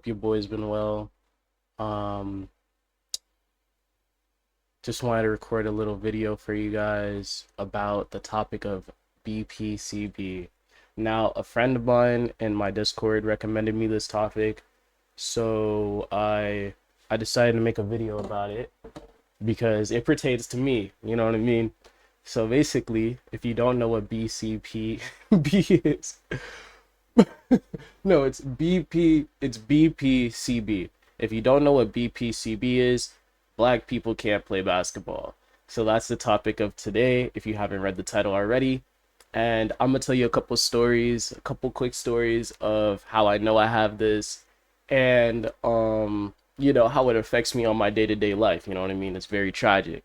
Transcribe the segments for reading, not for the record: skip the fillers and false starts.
Hope your boy's been well. Um, just wanted to record a little video for you guys about the topic of bpcb. Now, a friend of mine in my Discord recommended me this topic, so I decided to make a video about it because it pertains to me. You know what I mean? So basically, if you don't know what BCP B is, no, it's BPCB. If you don't know what BPCB is, black people can't play basketball. So that's the topic of today, if you haven't read the title already. And I'm gonna tell you a couple stories, a couple quick stories of how I know I have this and how it affects me on my day-to-day life. You know what I mean? It's very tragic.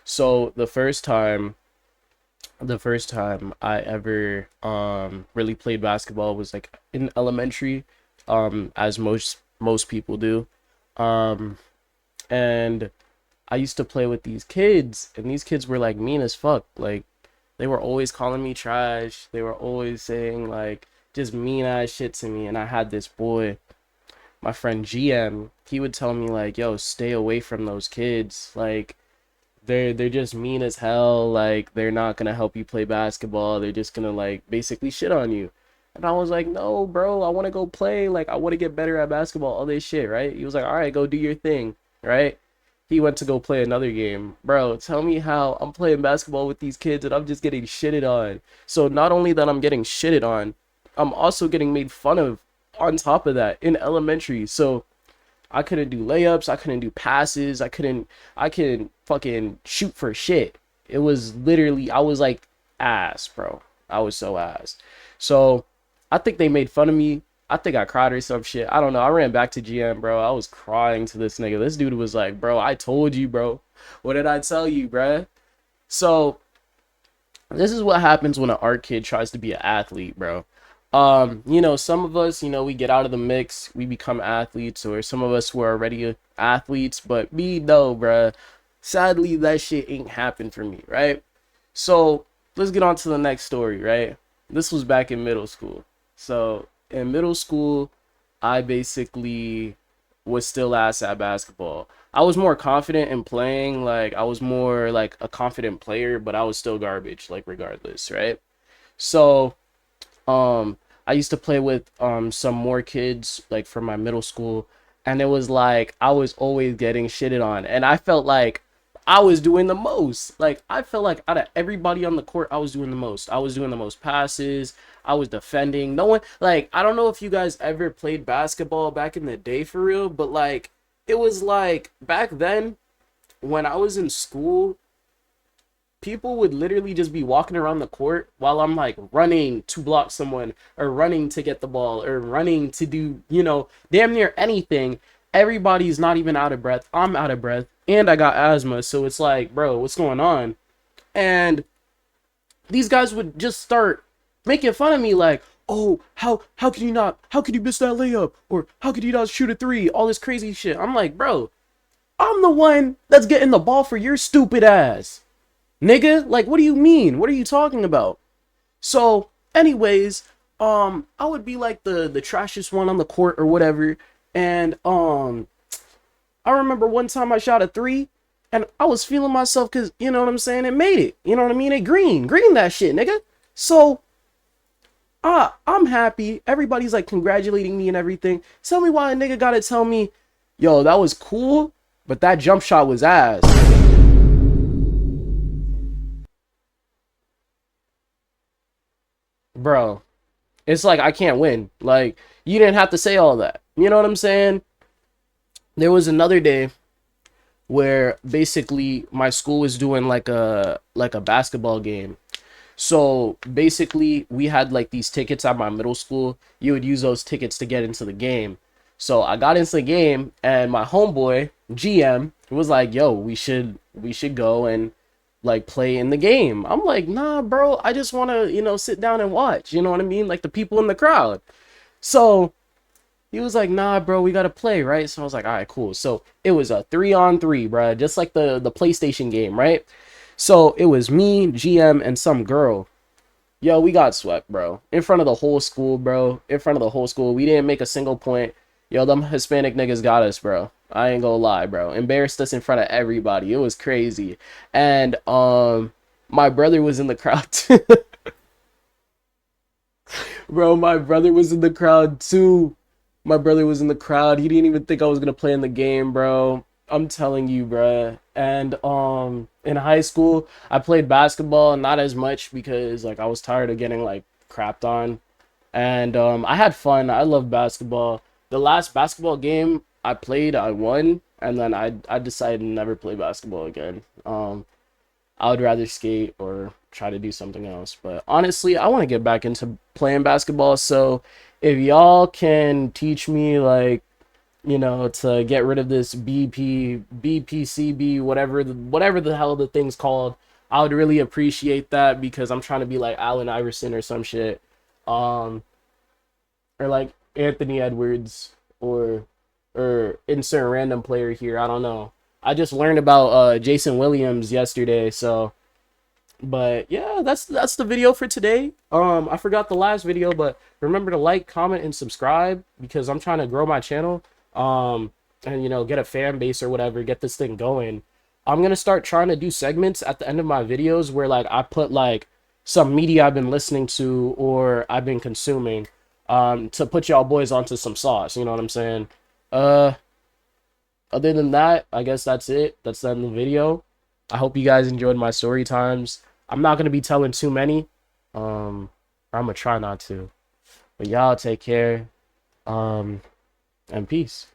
So the first time I ever really played basketball was like in elementary, as most people do. Um and I used to play with these kids, and these kids were like mean as fuck. Like, they were always calling me trash. They were always saying like just mean ass shit to me. And I had this boy, my friend GM, he would tell me like, yo, stay away from those kids. Like, they're just mean as hell. Like, they're not gonna help you play basketball. They're just gonna like basically shit on you. And I was like, no, bro, I want to go play. Like, I want to get better at basketball, all this shit, right? He was like, all right, go do your thing, right? He went to go play another game. Bro, tell me how I'm playing basketball with these kids and I'm just getting shitted on. So not only that I'm getting shitted on, I'm also getting made fun of on top of that in elementary. So I couldn't do layups, I couldn't do passes, I couldn't fucking shoot for shit. It was literally, I was like ass, bro. I was so ass. So I think they made fun of me. I think I cried or some shit. I don't know. I ran back to GM, bro. I was crying to this nigga. This dude was like, bro, I told you, bro. What did I tell you, bruh? So this is what happens when an art kid tries to be an athlete, bro. Some of us, we get out of the mix, we become athletes, or some of us were already athletes, but me, no, bruh. Sadly, that shit ain't happened for me, right? So let's get on to the next story, right? This was back in middle school. So in middle school, I basically was still ass at basketball. I was more confident in playing, like I was more like a confident player, but I was still garbage, like regardless, right? So um I used to play with some more kids like from my middle school, and it was like I was always getting shitted on, and I felt like I was doing the most. Like, I felt like out of everybody on the court, I was doing the most. I was doing the most passes. I was defending. No one, like, I don't know if you guys ever played basketball back in the day for real, but like it was like back then when I was in school, people would literally just be walking around the court while I'm like running to block someone, or running to get the ball, or running to do, damn near anything. Everybody's not even out of breath. I'm out of breath, and I got asthma. So it's like, bro, what's going on? And these guys would just start making fun of me like, oh, how could you not, how could you miss that layup? Or how could you not shoot a three? All this crazy shit. I'm like, bro, I'm the one that's getting the ball for your stupid ass. Nigga, like, what do you mean? What are you talking about? So, anyways, I would be like the trashiest one on the court or whatever. And I remember one time I shot a three, and I was feeling myself because, you know what I'm saying, it made it. You know what I mean? It green that shit, nigga. So I'm happy. Everybody's like congratulating me and everything. Tell me why a nigga gotta tell me, yo, that was cool, but that jump shot was ass. Bro, it's like I can't win. Like, you didn't have to say all that. You know what I'm saying? There was another day where basically my school was doing like a basketball game. So basically we had like these tickets at my middle school. You would use those tickets to get into the game. So I got into the game, and my homeboy GM was like, yo, we should go and like play in the game. I'm like, nah, bro, I just want to, sit down and watch. You know what I mean? Like the people in the crowd. So he was like, nah, bro, we gotta play, right? So I was like, all right, cool. So it was a 3-on-3, bro, just like the PlayStation game, right? So it was me, GM, and some girl. Yo, we got swept, bro. In front of the whole school, bro. In front of the whole school. We didn't make a single point. Yo, them Hispanic niggas got us, bro. I ain't gonna lie, bro. Embarrassed us in front of everybody. It was crazy. And my brother was in the crowd too. Bro, my brother was in the crowd too. My brother was in the crowd. He didn't even think I was gonna play in the game, bro. I'm telling you, bro. And in high school, I played basketball, not as much because like I was tired of getting like crapped on. And I had fun. I love basketball. The last basketball game I played, I won, and then I decided to never play basketball again. I would rather skate or try to do something else. But honestly, I want to get back into playing basketball. So if y'all can teach me like, to get rid of this bpcb, whatever the hell the thing's called, I would really appreciate that because I'm trying to be like Allen Iverson or some shit. Um or like Anthony Edwards, or insert random player here. I don't know. I just learned about Jason Williams yesterday, so but yeah, that's the video for today. I forgot the last video, but remember to like, comment, and subscribe because I'm trying to grow my channel. And get a fan base or whatever, get this thing going. I'm gonna start trying to do segments at the end of my videos where like I put like some media I've been listening to or I've been consuming, to put y'all boys onto some sauce. You know what I'm saying? Uh, Other than that, I guess that's it. That's the end of the video. I hope you guys enjoyed my story times. I'm not gonna be telling too many. I'm gonna try not to. But y'all take care. Um, and peace.